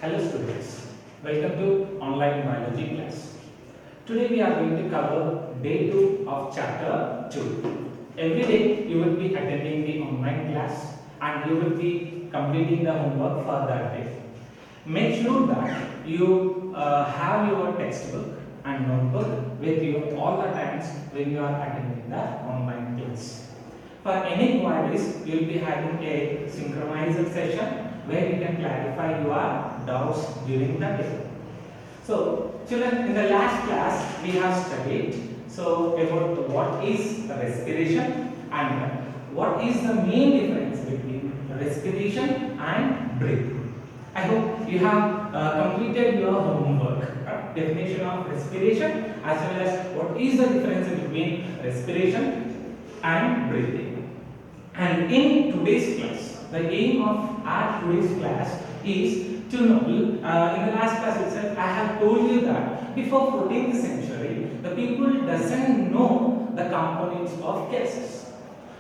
Hello students, welcome to online biology class. Today we are going to cover day 2 of chapter 2. Every day you will be attending the online class and you will be completing the homework for that day. Make sure that you have your textbook and notebook with you all the times when you are attending the online class. For any queries, you will be having a synchronized session where you can clarify your doubts during the day. So, children, in the last class we have studied about what is respiration and what is the main difference between respiration and breathing. I hope you have completed your homework. Definition of respiration as well as what is the difference between respiration and breathing. And in today's class, the aim of our today's class is to know, in the last class itself, I have told you that before 14th century, the people doesn't know the components of gases.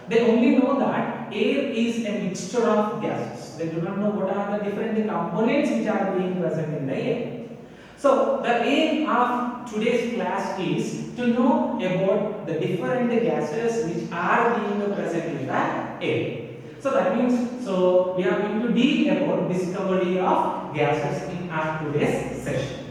They only know that air is a mixture of gases. They do not know what are the different components which are being present in the air. So, the aim of today's class is to know about the different gases which are being present in the air. So that means, we are going to deal about discovery of gases in our today's session.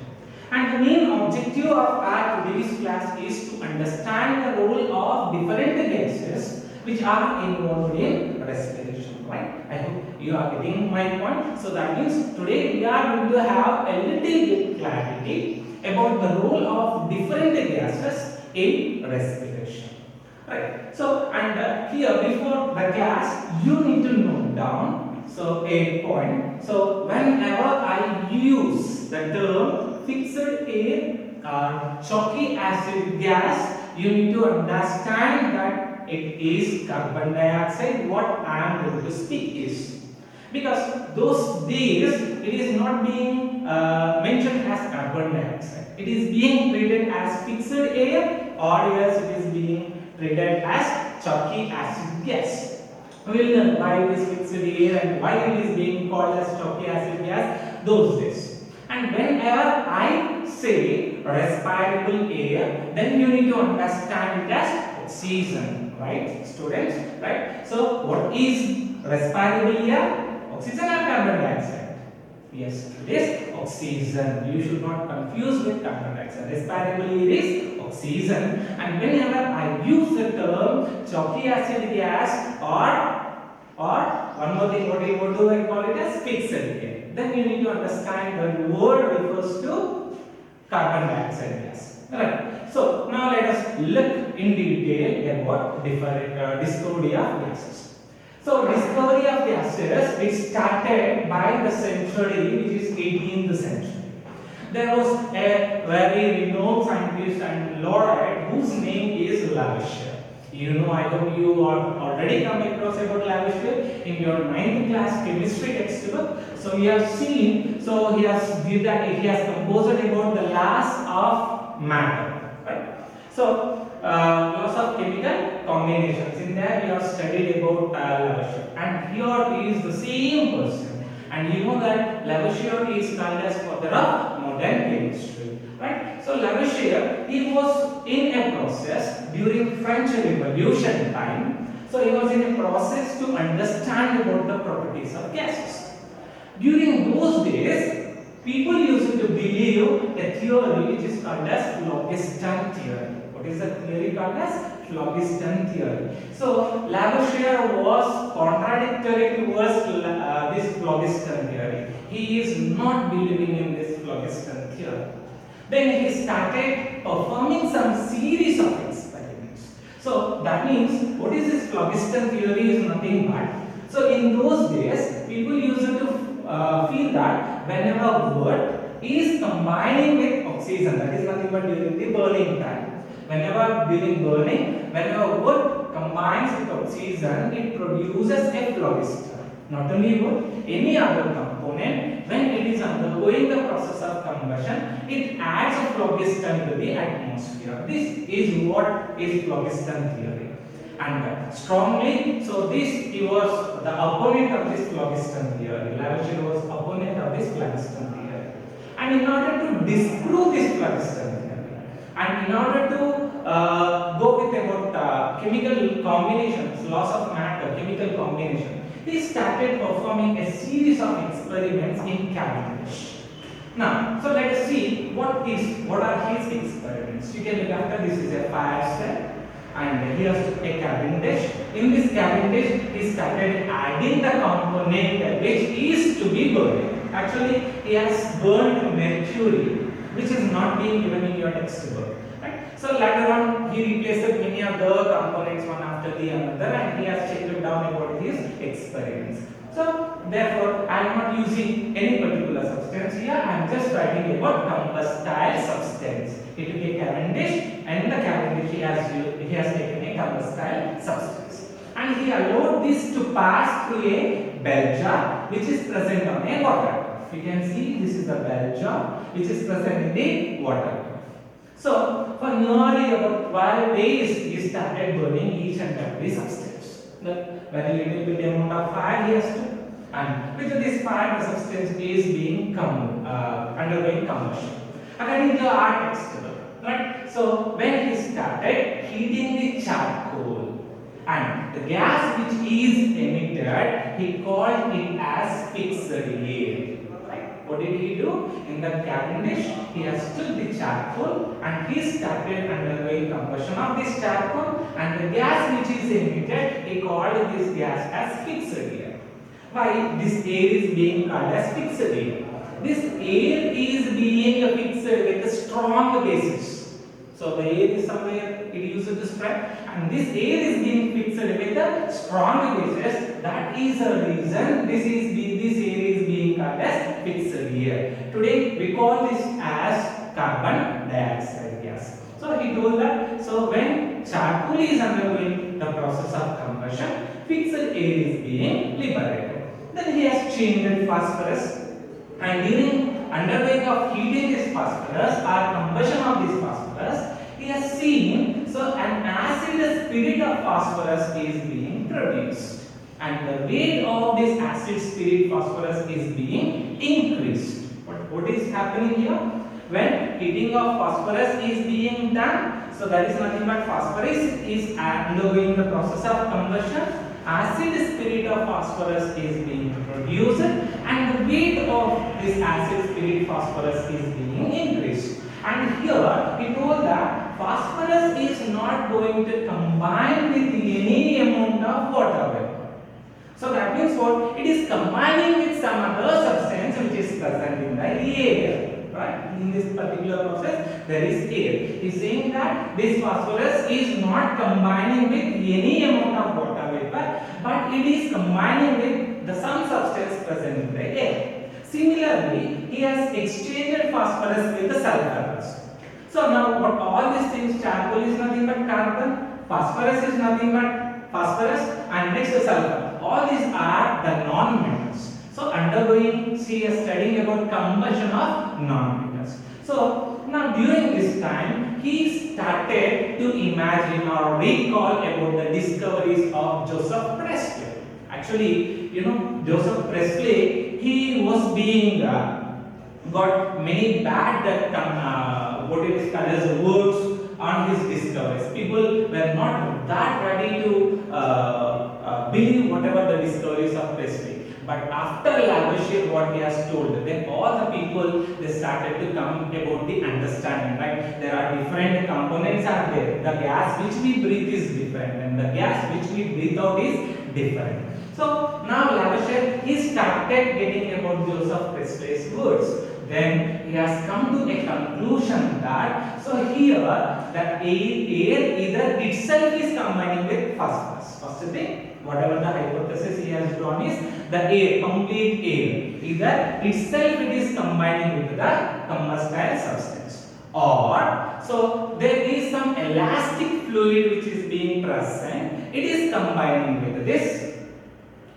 And the main objective of our today's class is to understand the role of different gases which are involved in respiration, right? I hope you are getting my point. So that means today we are going to have a little bit clarity about the role of different gases in respiration. Right. So, and here before the class, you need to note down a point. So, whenever I use the term fixed air or chalky acid gas, you need to understand that it is carbon dioxide. What I am going to speak is, because those days it is not being mentioned as carbon dioxide. It is being treated as fixed air, or else it is being treated as chalky acid gas. We will learn why it is fixed air and why it is being called as chalky acid gas those days. And whenever I say respirable air, then you need to understand it as oxygen, right, students? Right? So, what is respirable air? Oxygen or carbon dioxide? Yes, it is oxygen. You should not confuse with carbon dioxide. Respirable air is oxygen. And whenever I use the term chalky acid gas or one more thing, what do I call it as fixed air, then you need to understand the word refers to carbon dioxide gas. Right. So now let us look in detail about discovery of gases. So discovery of gases, it started by the century which is 18th century. There was a very renowned scientist and laureate whose name is Lavoisier. You know, I hope you are already come across about Lavoisier in your 9th class chemistry textbook. So you have seen, so he has composed about the laws of matter, right? So laws of chemical combinations. In there we have studied about Lavoisier, and here is the same person. And you know that Lavoisier is called as father of modern chemistry, right? So Lavoisier, he was in a process during French Revolution time. So he was in a process to understand about the properties of gases. During those days, people used to believe a theory which is called as phlogiston theory. What is the theory called as? Phlogiston theory. So Lavoisier was contradictory towards this phlogiston theory. He is not believing in this phlogiston theory. Then he started performing some series of experiments. So that means what is this phlogiston theory is nothing but. So in those days, people used to feel that whenever wood is combining with oxygen, that is nothing but during the burning time. Whenever wood combines with oxygen, it produces a phlogiston. Not only wood, any other component, when it is undergoing the process of combustion, it adds a phlogiston to the atmosphere. This is what is phlogiston theory. And strongly, so he was the opponent of this phlogiston theory. Lavoisier was opponent of this phlogiston theory. And in order to disprove this phlogiston theory, and in order to go with about chemical combinations, laws of matter, chemical combination, he started performing a series of experiments in Cavendish. Now, so let us see what are his experiments. You can look after, this is a fire cell, and here's a Cavendish. In this Cavendish, he started adding the component which is to be burned. Actually, he has burned mercury, which is not being given in your textbook. Right? So later on, he replaced many of the components one after the another, and he has checked down about his experiments. So therefore, I am not using any particular substance here. I am just writing about combustible substance. It will be Cavendish, and in the Cavendish he has taken a combustible substance, and he allowed this to pass through a bell jar which is present on a water. You can see this is the bell jar which is present in the water. So for nearly about 12 days he started burning each and every substance. The very little bit amount of fire he has to, and with this fire the substance is being undergoing combustion according to our textbook, right? So when he started heating the charcoal, and the gas which is emitted, he called it as fixed air. Right? What did he do? In the Cavendish, he has took the charcoal and he started undergoing combustion of this charcoal, and the gas which is emitted, he called this gas as fixed air. Why this air is being called as fixed air? This air is being fixed with a strong basis. So the air is somewhere it uses to spread, and this air is being fixed with a strong basis. That is the reason this air is being called as fixed air. Today we call this as carbon dioxide gas. So he told that, so when charcoal is undergoing the process of combustion, fixed air is being liberated. Then he has changed phosphorus, and during undergoing of heating this phosphorus or combustion of this phosphorus, he has seen, so an acid spirit of phosphorus is being produced, and the weight of this acid spirit phosphorus is being increased. What is happening here? When heating of phosphorus is being done, so that is nothing but phosphorus is undergoing the process of combustion. Acid spirit of phosphorus is being produced, and the weight of this acid spirit phosphorus is being increased. And here he told that phosphorus is not going to combine with any amount of water vapor. So that means what? It is combining with some other substance which is present in the air. Right? In this particular process, there is air. He is saying that this phosphorus is not combining with any amount of water vapor, but it is combining with some substance present in the air. Similarly, he has exchanged phosphorus with the sulfur. So now, what all these things? Charcoal is nothing but carbon, phosphorus is nothing but phosphorus, and next the sulfur. All these are the non-metals. So undergoing, she is studying about combustion of non-metals. So now during this time, he started to imagine or recall about the discoveries of Joseph Priestley. Actually, Joseph Priestley, he was being got many bad what it is called as words on his discoveries. People were not that ready to believe whatever the discoveries of Priestley. But after Lavoisier, what he has told, then all the people they started to come about the understanding. Right? There are different components are there. The gas which we breathe is different, and the gas which we breathe out is different. So now Lavoisier he started getting about Joseph Priestley's words. Then he has come to a conclusion that so here the air either itself is combining with phosphorus. First thing, whatever the hypothesis he has drawn is the air, complete air, either itself it is combining with the combustible substance, or so there is some elastic fluid which is being present, it is combining with this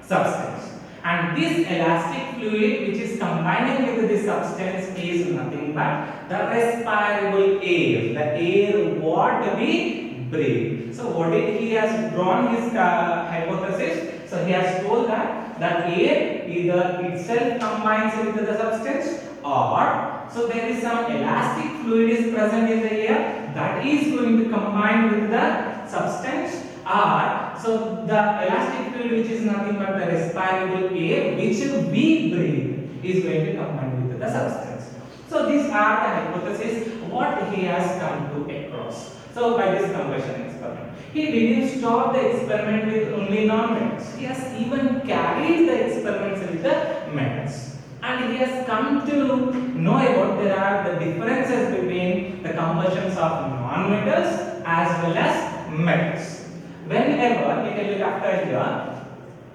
substance. And this elastic fluid which is combining with this substance is nothing but the respirable air, the air what we breathe. So what did he has drawn his hypothesis? So he has told that the air either itself combines with the substance, or so there is some elastic fluid is present in the air that is going to combine with the substance, or so the elastic fluid, which is nothing but the respirable air which we breathe, is going to combine with the substance. So these are the hypotheses what he has come to across. So by this combustion experiment, he didn't stop the experiment with only non-metals. He has even carried the experiments with the metals. And he has come to know about there are the differences between the combustions of non-metals as well as metals. Whenever, you can look after here,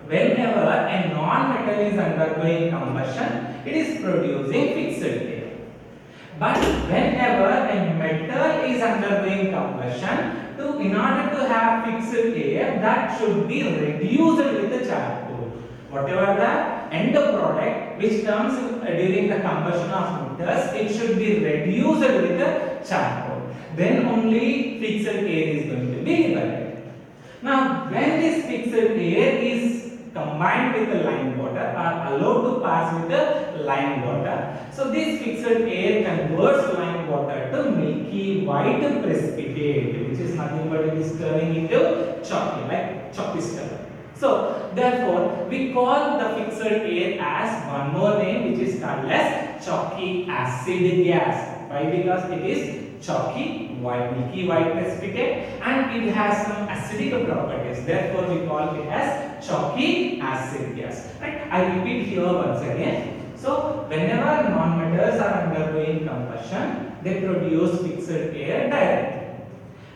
whenever a non-metal is undergoing combustion, it is producing fixed air. But whenever a metal is undergoing combustion, in order to have fixed air, that should be reduced with the charcoal. Whatever the end product which comes during the combustion of metals, it should be reduced with the charcoal. Then only fixed air is going to be liberated. Now, when this fixed air is combined with the lime water or allowed to pass with the lime water, so this fixed air converts lime water to milky white precipitate, which is nothing but it is turning into chalky, like chalky color. So therefore we call the fixed air as one more name, which is called as chalky acid gas. Why? Because it is chalky white, milky white precipitate, and it has some acidic properties. Therefore we call it as chalky acid gas. Right? I repeat here once again. So whenever non-metals are undergoing combustion, they produce fixed air directly.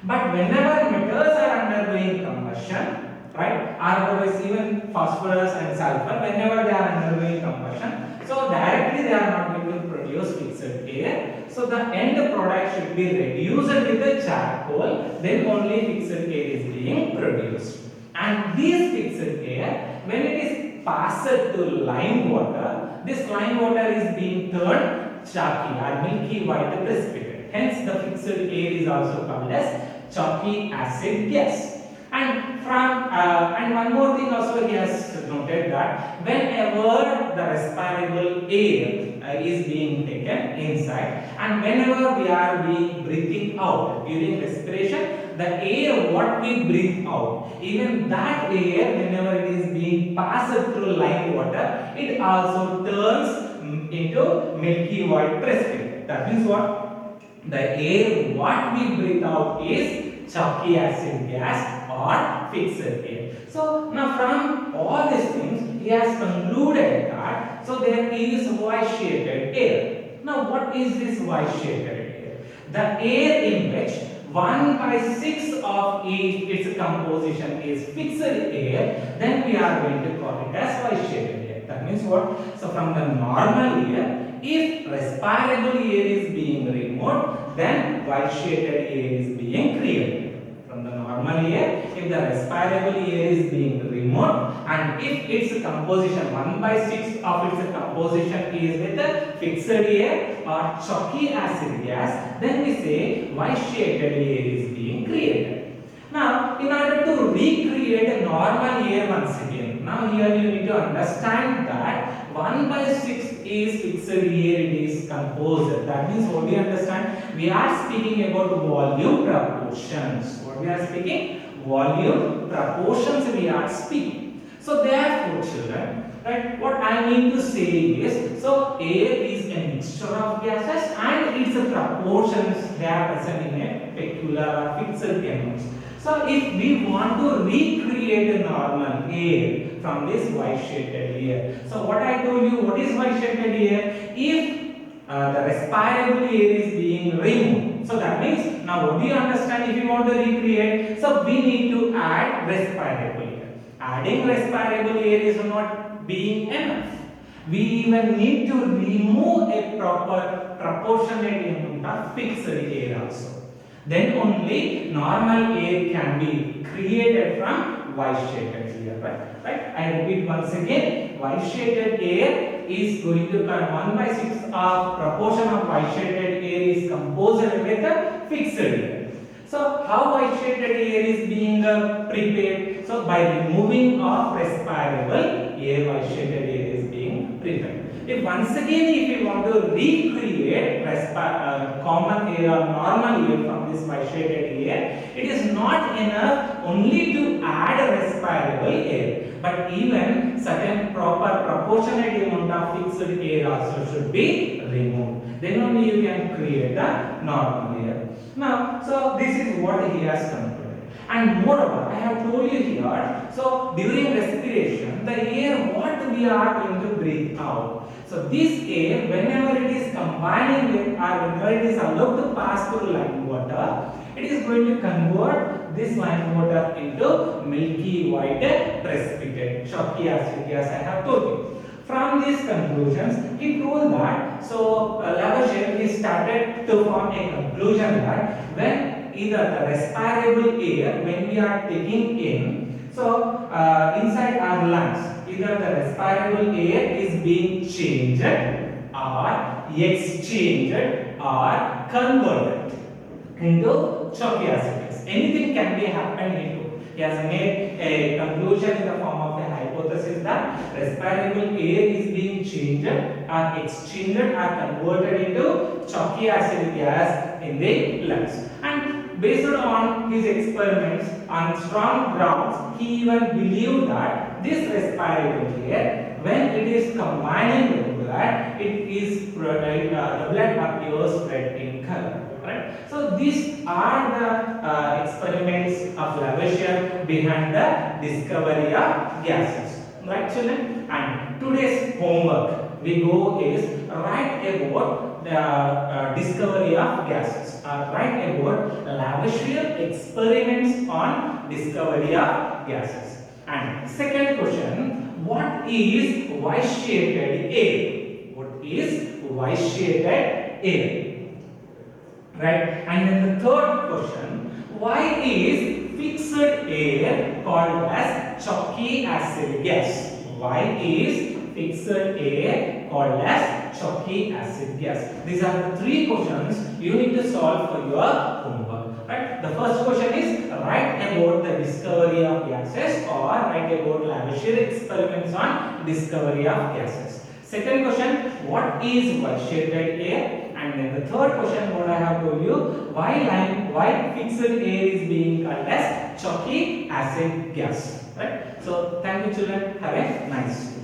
But whenever metals are undergoing combustion, right, or otherwise even phosphorus and sulfur, whenever they are undergoing combustion, so directly they are not going to produce fixed air. So the end product should be reduced with the charcoal, then only fixed air is being produced. And this fixed air, when it is passed to lime water, this lime water is being turned chalky or milky white precipitate. Hence the fixed air is also called as chalky acid gas. And one more thing also he has noted that whenever the respirable air is being taken inside, and whenever we are breathing out during respiration, the air what we breathe out, even that air whenever it is being passed through lime water, it also turns into milky white precipitate. That means what? The air what we breathe out is chalky acid gas or fixed air. So now from all these things he has concluded that so there is vitiated air. Now what is this vitiated air? The air in which 1/6 of its composition is fixed air, then we are going to call it as vitiated air. That means what? So from the normal air, if respirable air is being removed, then vitiated air is being created. From the normal air, if the respirable air is being removed, and if its composition 1/6 of its composition is with the fixed air or chalky acid gas, then we say vitiated air is being created. Now, in order to recreate a normal air once again, now here you need to understand that 1/6 is fixed air, it is composed. That means what we understand? We are speaking about volume proportions. What we are speaking? Volume proportions we are speaking. So therefore children, right, what I mean to say is, so air is a mixture of gases and its proportions they are present in a peculiar or fixed amounts. So if we want to recreate a normal air from this vitiated air, so what I told you, what is vitiated air? If the respirable air is being removed, so that means now what do you understand? If you want to recreate, so we need to add respirable air. Adding respirable air is not being enough. We even need to remove a proper proportionate amount of fixed air also. Then only normal air can be created from vitiated air. Right? I repeat once again, vitiated air is going to come 1/6 of proportion of vitiated air is composed with a fixed air. So how vitiated air is being prepared? So by removing of respirable air, vitiated air is being prepared. If once again if we want to recreate common air or normal air from this vitiated air, it is not enough only to add a respirable air, but even certain proper proportionate amount of fixed air also should be removed. Then only you can create the normal air. Now, so this is what he has concluded. And moreover, I have told you here, so during respiration, the air what we are going to breathe out. So this air, whenever it is combining with or whenever it is allowed to pass through lime water, it is going to convert this lime water into milky white precipitate, chalky acid gas I have told you. From these conclusions, he told that, so Lavoisier, he started to form a conclusion that when either the respirable air, when we are taking in, so inside our lungs, either the respirable air is being changed or exchanged or converted into chalky acid gas. Anything can be happening into. He has made a conclusion in the form of a hypothesis that respirable air is being changed or exchanged or converted into chalky acid gas in the lungs. And based on his experiments on strong grounds, he even believed that this respirable air, when it is combining with blood, it is the blood appears red in color. Right? So these are the experiments of Lavoisier behind the discovery of gases. Right, children? And today's homework we go is write about the discovery of gases. Write about Lavoisier experiments on discovery of gases. And second question, what is vitiated air? What is vitiated air? Right? And then the third question, why is fixed air called as chalky acid gas? Why is fixed air called as chalky acid gas? These are the three questions you need to solve for your homework. Right? The first question is write about the discovery of gases or write about Lavoisier experiments on discovery of gases. Second question, what is vitiated air? And then the third question, what I have told you, why fixed air is being called as chalky acid gas. Right? So thank you children. Have a nice day.